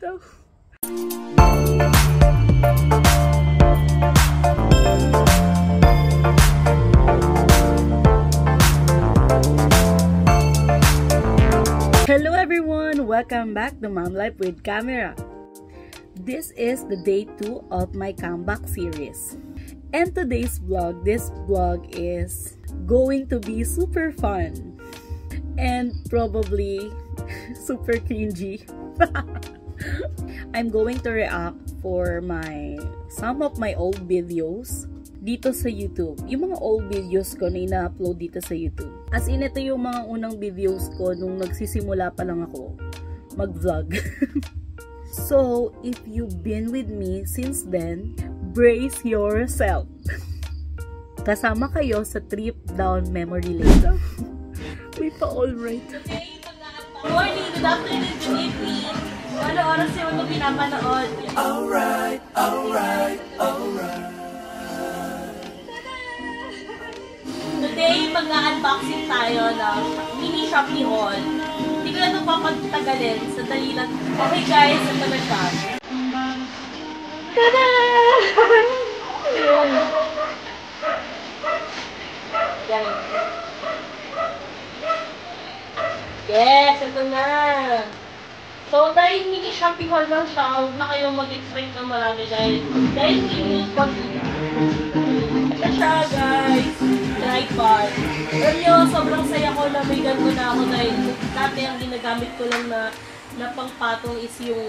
dito. Hello everyone! Welcome back to Mom Life with Camera. This is the day 2 of my comeback series. And today's vlog, this vlog is going to be super fun. And probably super cringy. I'm going to react for some of my old videos dito sa YouTube. Yung mga old videos ko na ina-upload dito sa YouTube. As in, ito yung mga unang videos ko nung nagsisimula pa lang ako mag-vlog. So, if you've been with me since then, brace yourself. Kasama kayo sa trip down memory lane. May pa alright. Good morning, good afternoon, good evening. Ano oras yung ito pinapanood? Alright, alright, alright. Today, mag-unboxing tayo ng mini Shopee haul. Hindi ko na ito papagtagalin. Sandali lang. Okay guys, ito na siya. Tada! Yan. Yes, ito na. So, dahil mini Shopee haul lang siya, huwag na kayong mag-expect ng marami dahil mini pag-ina. Ito siya, guys. Tripod. Alam nyo, sobrang saya ko na may ganito na ako dahil dati ang ginagamit ko lang na pangpatong is yung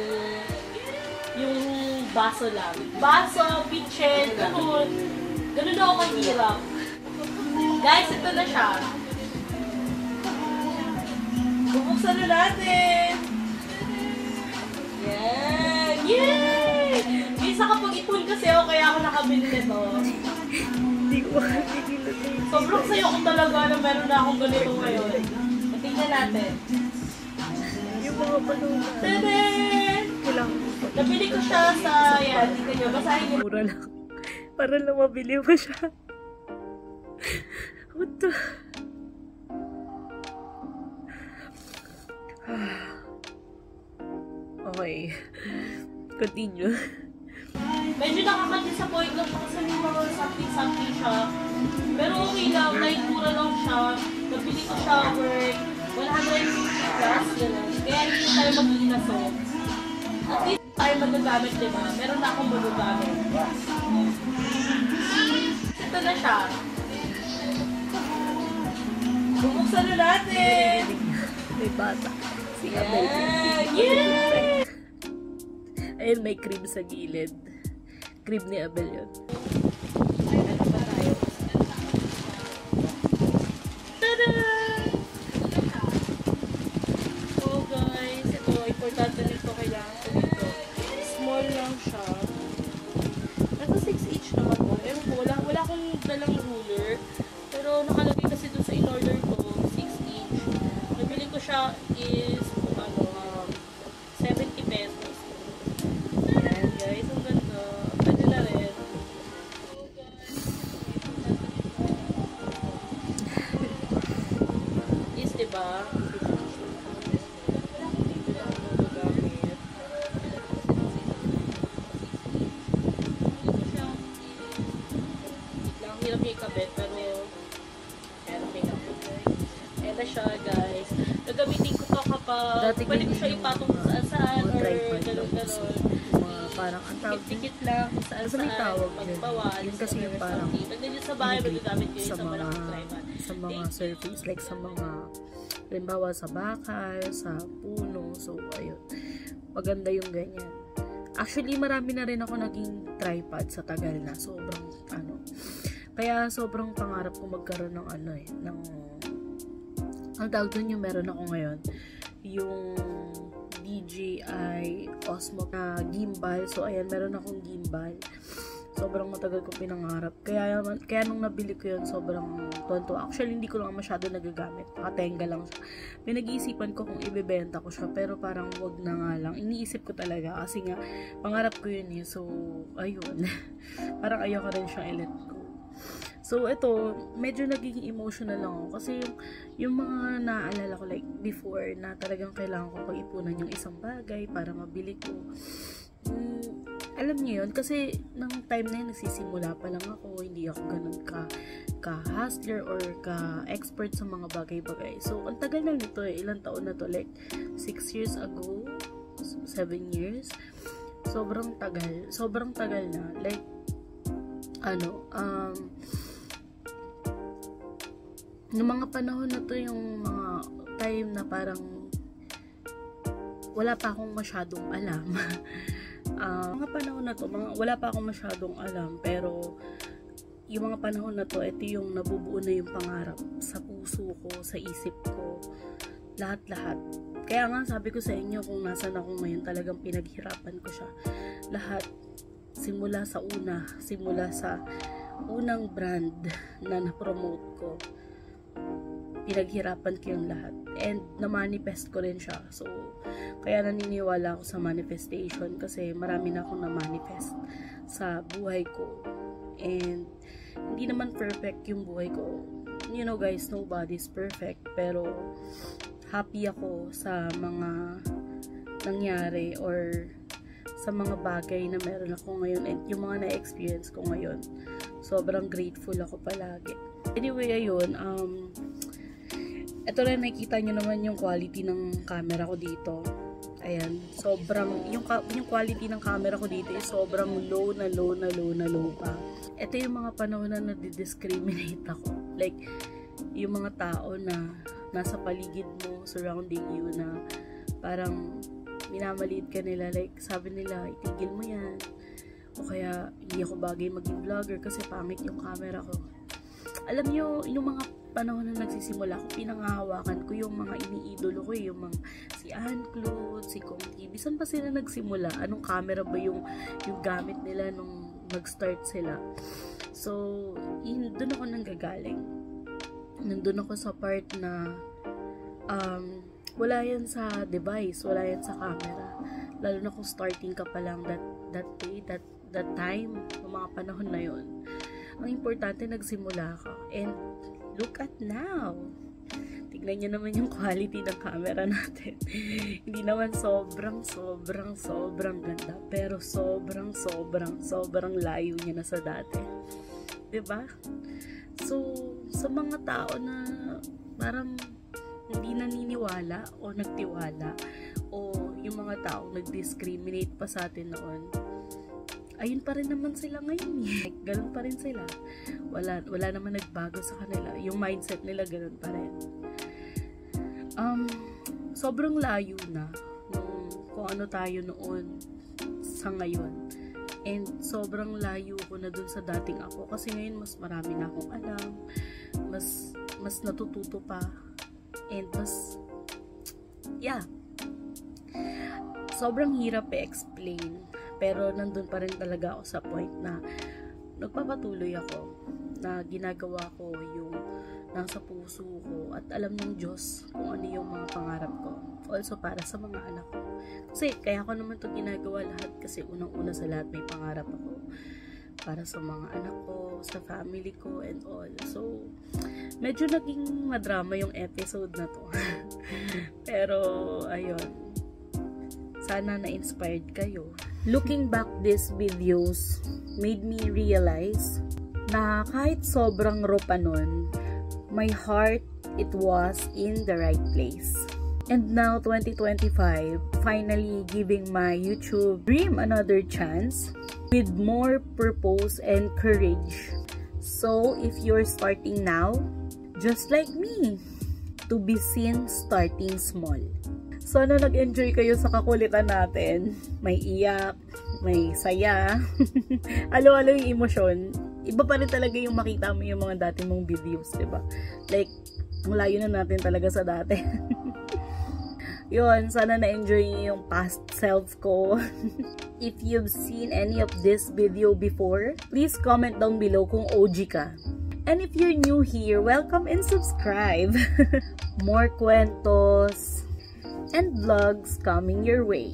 baso lang. Baso, pitchen, ganun. Ganun ako mahirap. Guys, ito na siya. Bubuksan na natin. Yan! Yay! Isa kapag ipon kasi ako kaya ako nakabili nito. Hindi ko makakilala. Sobrang sayo ko talaga na meron na akong ganito ngayon. Tingnan natin. Yung mga panunan. Tadaan! Kailangan ko pa. Nabili ko siya sa, yan, tingnan nyo, basahin nyo. Mura lang. Para lang mabili mo siya. What the? Okay. Continue. Medyo nakaka-disappoint lang siya kasi may mga something siya. Pero okay lang, dahil mura lang siya. Nabili ko siya worth 150 plus, gano'n. Kaya hindi tayo mag-inaso. At least tayo magagamit, diba? Meron na akong magagamit. Ito na siya. Bubuksan na natin! May bata. Si Abel. Yeah! Ayun, may crib sa gilid. Crib ni Abel yun. Tada! So guys, ito, importante nito, kailangan ko nito. Small lang siya. Nasa 6 each naman po. Ewan ko, wala akong dalang ruler. Pero nakalagay kasi doon sa in-order ko, 6 each. Nabili ko siya is, 70 pesos. Ayan guys, ang ganda. Pwede na rin. Is, diba? Ang hirap niya ikabit, pero meron may kapit. Ayan na siya guys. Gagamitin ko to kapag pwede ko siya ipatong kung saan-saan or gano'n-gano'n. Parang ang tawag Tikit lang kung saan-saan, magbawal. yun kasi yung parang pagdating sa bahay, magagamit ko yun sa malaking tripod. Sa mga surface, like sa mga halimbawa sa bakal, sa puno. So, ayun. Maganda yung ganyan. Actually, marami na rin ako naging tripod sa tagal na. Sobrang, kaya sobrang pangarap ko magkaroon ng ang tawag dun yung meron ako ngayon. Yung DJI Osmo na gimbal. So, ayan, meron akong gimbal. Sobrang matagal ko pinangarap. Kaya nung nabili ko yun, sobrang tonto. Actually, hindi ko lang masyado nagagamit. Nakatenga lang siya. Pinag-iisipan ko kung ibebenta ko siya. Pero parang wag na nga lang. Iniisip ko talaga. Kasi nga, pangarap ko yun eh. So, ayun. Parang ayoko rin siyang i-let go. So, ito, medyo naging emotional lang ako. Kasi yung mga naaalala ko, like, before, na talagang kailangan ko pag-ipunan yung isang bagay para mabili ko. Alam niyo yun, kasi nang time na yun, nagsisimula pa lang ako, hindi ako ganun ka-hustler or ka-expert sa mga bagay-bagay. So, ang tagal na nito ilang taon na to, like, 6 years ago, 7 years. Sobrang tagal na, like, noong mga panahon na to, yung mga time na parang wala pa akong masyadong alam. Mga panahon na to, wala pa akong masyadong alam, pero yung mga panahon na to, ito yung nabubuo na yung pangarap sa puso ko, sa isip ko, lahat-lahat. Kaya nga sabi ko sa inyo, kung nasan ako ngayon, talagang pinaghirapan ko siya. Lahat, simula sa unang brand na na-promote ko, pinaghirapan ko yung lahat. And na-manifest ko rin siya. So, kaya naniniwala ako sa manifestation kasi marami na akong na-manifest sa buhay ko. And hindi naman perfect yung buhay ko. You know guys, nobody's perfect. Pero happy ako sa mga nangyari or sa mga bagay na meron ako ngayon and yung mga na-experience ko ngayon. Sobrang grateful ako palagi. Anyway, ayun, ito rin, nakikita nyo naman yung quality ng camera ko dito. Ayan, yung quality ng camera ko dito is sobrang low pa. Ito yung mga panahon na nadidiscriminate ako. Like, yung mga tao na nasa paligid mo, surrounding you, na parang minamaliit ka nila. Like, sabi nila, itigil mo yan. O kaya, hindi ako bagay maging vlogger kasi pangit yung camera ko. Alam nyo, yung mga panahon na nagsisimula ko, pinangahawakan ko yung mga iniidolo ko, yung mga si Anne-Claude, si Kong TV. Saan pa sila nagsimula? Anong camera ba yung gamit nila nung nag-start sila? So, doon ako nanggagaling. Nandun ako sa part na wala yan sa device, wala yan sa camera. Lalo na kung starting ka pa lang that time, yung mga panahon na yon. Ang importante, nagsimula ka. And look at now. Tignan nyo naman yung quality ng camera natin. Hindi naman sobrang ganda. Pero sobrang layo niya na sa dati. Diba? So, sa mga tao na parang hindi naniniwala o nagtiwala, o yung mga tao nag-discriminate pa sa atin noon, ayun pa rin naman sila ngayon eh. Ganun pa rin sila. Wala naman nagbago sa kanila. Yung mindset nila ganun pa rin. Sobrang layo na nung kung ano tayo noon sa ngayon. And sobrang layo ko na dun sa dating ako. Kasi ngayon mas marami na akong alam. Mas natututo pa. And sobrang hirap i-explain. Pero nandun pa rin talaga ako sa point na nagpapatuloy ako, na ginagawa ko yung nasa puso ko, at alam ng Diyos kung ano yung mga pangarap ko. Also para sa mga anak ko. Kasi kaya ko naman ito ginagawa lahat, kasi unang-una sa lahat may pangarap ako para sa mga anak ko, sa family ko, and all. So, medyo naging madrama yung episode na to. Pero, ayun. Sana na-inspired kayo. Looking back, these videos made me realize na kahit sobrang raw pa nun, my heart, it was in the right place. And now, 2025, finally giving my YouTube dream another chance with more purpose and courage. So, if you're starting now, just like me, to be seen starting small. Sana nag-enjoy kayo sa kakulitan natin. May iyak, may saya. Alo-alo yung emosyon. Iba pa rin talaga yung makita mo yung mga dati mong videos, diba? Like, ang layo na natin talaga sa dati. Yun, sana na-enjoy yung past self ko. If you've seen any of this video before, please comment down below kung OG ka. And if you're new here, welcome and subscribe. More kwentos and vlogs coming your way.